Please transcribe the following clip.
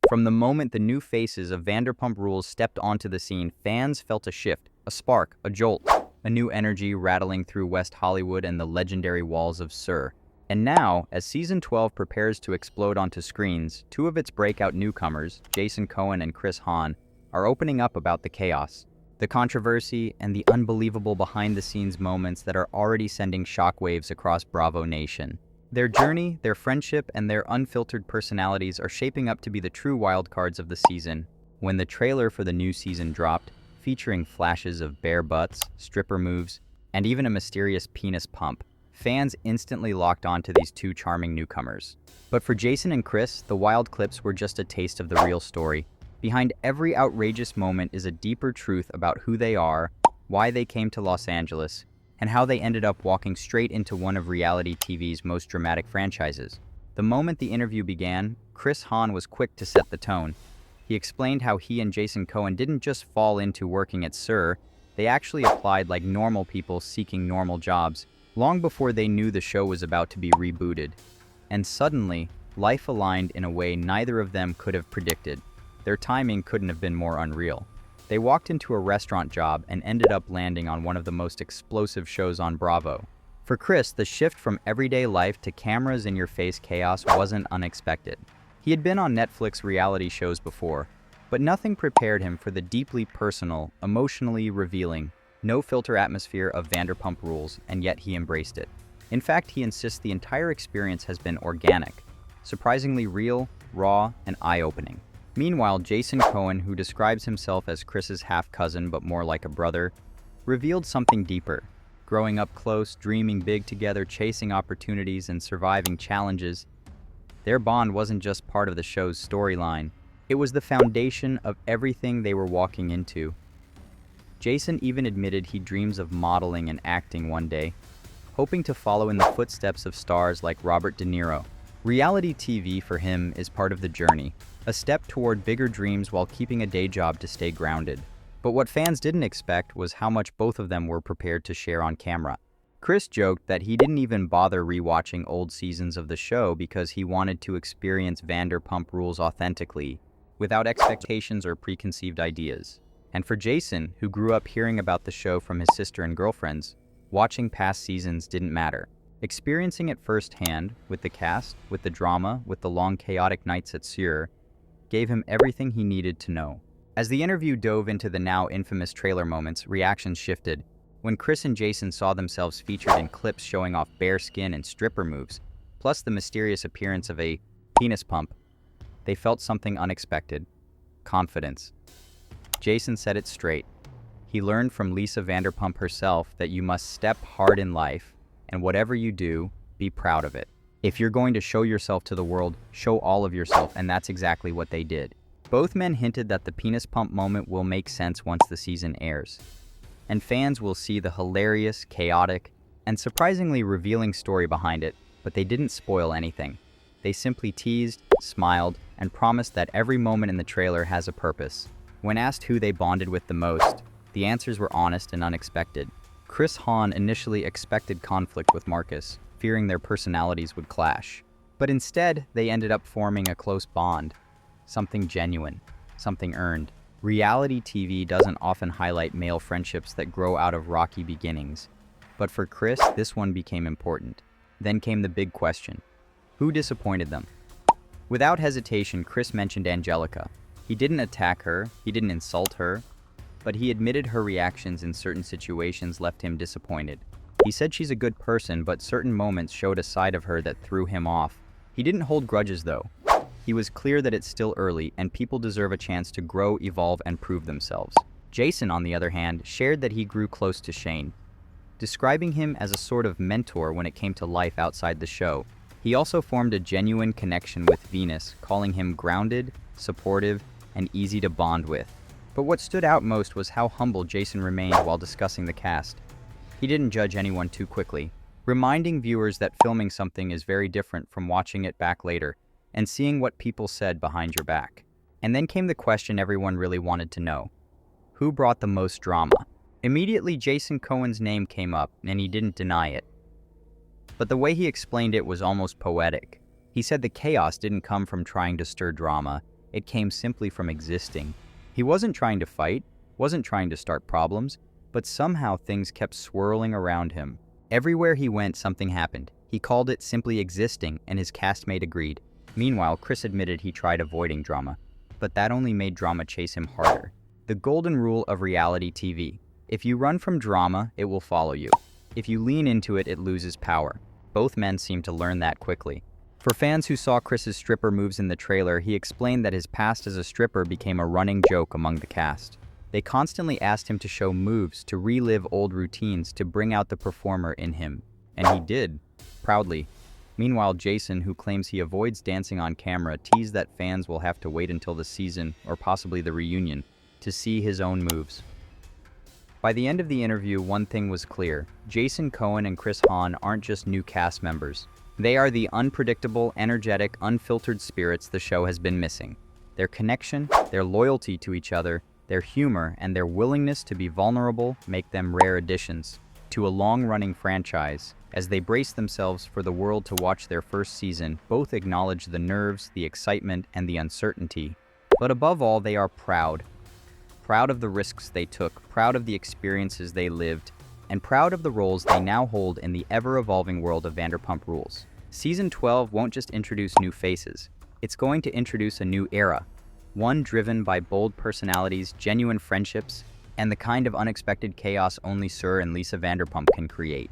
From the moment the new faces of Vanderpump Rules stepped onto the scene, fans felt a shift, a spark, a jolt, a new energy rattling through West Hollywood and the legendary walls of SUR. And now, as Season 12 prepares to explode onto screens, two of its breakout newcomers, Jason Cohen and Hahn, are opening up about the chaos, the controversy, and the unbelievable behind-the-scenes moments that are already sending shockwaves across Bravo Nation. Their journey, their friendship, and their unfiltered personalities are shaping up to be the true wildcards of the season. When the trailer for the new season dropped, featuring flashes of bare butts, stripper moves, and even a mysterious penis pump, fans instantly locked on to these two charming newcomers. But for Jason and Chris, the wild clips were just a taste of the real story. Behind every outrageous moment is a deeper truth about who they are, why they came to Los Angeles, and how they ended up walking straight into one of reality TV's most dramatic franchises. The moment the interview began, Hahn was quick to set the tone. He explained how he and Jason Cohen didn't just fall into working at SUR, they actually applied like normal people seeking normal jobs, long before they knew the show was about to be rebooted. And suddenly, life aligned in a way neither of them could have predicted. Their timing couldn't have been more unreal. They walked into a restaurant job and ended up landing on one of the most explosive shows on Bravo. For Chris, the shift from everyday life to cameras-in-your-face chaos wasn't unexpected. He had been on Netflix reality shows before, but nothing prepared him for the deeply personal, emotionally revealing, no-filter atmosphere of Vanderpump Rules, and yet he embraced it. In fact, he insists the entire experience has been organic, surprisingly real, raw, and eye-opening. Meanwhile, Jason Cohen, who describes himself as Chris's half-cousin but more like a brother, revealed something deeper. Growing up close, dreaming big together, chasing opportunities, and surviving challenges, their bond wasn't just part of the show's storyline. It was the foundation of everything they were walking into. Jason even admitted he dreams of modeling and acting one day, hoping to follow in the footsteps of stars like Robert De Niro. Reality TV for him is part of the journey, a step toward bigger dreams while keeping a day job to stay grounded. But what fans didn't expect was how much both of them were prepared to share on camera. Chris joked that he didn't even bother rewatching old seasons of the show because he wanted to experience Vanderpump Rules authentically, without expectations or preconceived ideas. And for Jason, who grew up hearing about the show from his sister and girlfriends, watching past seasons didn't matter. Experiencing it firsthand, with the cast, with the drama, with the long chaotic nights at SUR, gave him everything he needed to know. As the interview dove into the now infamous trailer moments, reactions shifted. When Chris and Jason saw themselves featured in clips showing off bare skin and stripper moves, plus the mysterious appearance of a penis pump, they felt something unexpected: confidence. Jason said it straight. He learned from Lisa Vanderpump herself that you must step hard in life, and whatever you do, be proud of it. If you're going to show yourself to the world, show all of yourself, and that's exactly what they did. Both men hinted that the penis pump moment will make sense once the season airs, and fans will see the hilarious, chaotic, and surprisingly revealing story behind it, but they didn't spoil anything. They simply teased, smiled, and promised that every moment in the trailer has a purpose. When asked who they bonded with the most, the answers were honest and unexpected. Hahn initially expected conflict with Marcus, fearing their personalities would clash. But instead, they ended up forming a close bond. Something genuine, something earned. Reality TV doesn't often highlight male friendships that grow out of rocky beginnings. But for Chris, this one became important. Then came the big question: who disappointed them? Without hesitation, Chris mentioned Angelica. He didn't attack her, he didn't insult her, but he admitted her reactions in certain situations left him disappointed. He said she's a good person, but certain moments showed a side of her that threw him off. He didn't hold grudges though. He was clear that it's still early and people deserve a chance to grow, evolve, and prove themselves. Jason, on the other hand, shared that he grew close to Shane, describing him as a sort of mentor when it came to life outside the show. He also formed a genuine connection with Venus, calling him grounded, supportive, and easy to bond with. But what stood out most was how humble Jason remained while discussing the cast. He didn't judge anyone too quickly, reminding viewers that filming something is very different from watching it back later and seeing what people said behind your back. And then came the question everyone really wanted to know: who brought the most drama? Immediately, Jason Cohen's name came up, and he didn't deny it. But the way he explained it was almost poetic. He said the chaos didn't come from trying to stir drama, It came simply from existing. He wasn't trying to fight, wasn't trying to start problems, but somehow things kept swirling around him. Everywhere he went, something happened. He called it simply existing, and his castmate agreed. Meanwhile, Chris admitted he tried avoiding drama, but that only made drama chase him harder. The golden rule of reality TV. If you run from drama, it will follow you. If you lean into it, it loses power. Both men seemed to learn that quickly. For fans who saw Chris's stripper moves in the trailer, he explained that his past as a stripper became a running joke among the cast. They constantly asked him to show moves, to relive old routines, to bring out the performer in him. And he did, proudly. Meanwhile, Jason, who claims he avoids dancing on camera, teased that fans will have to wait until the season, or possibly the reunion, to see his own moves. By the end of the interview, one thing was clear. Jason, Cohen, and Chris Hahn aren't just new cast members. They are the unpredictable, energetic, unfiltered spirits the show has been missing. Their connection, their loyalty to each other, their humor, and their willingness to be vulnerable make them rare additions to a long-running franchise. As they brace themselves for the world to watch their first season, both acknowledge the nerves, the excitement, and the uncertainty. But above all, they are proud. Proud of the risks they took, proud of the experiences they lived, and proud of the roles they now hold in the ever-evolving world of Vanderpump Rules. Season 12 won't just introduce new faces. It's going to introduce a new era, one driven by bold personalities, genuine friendships, and the kind of unexpected chaos only SUR and Lisa Vanderpump can create.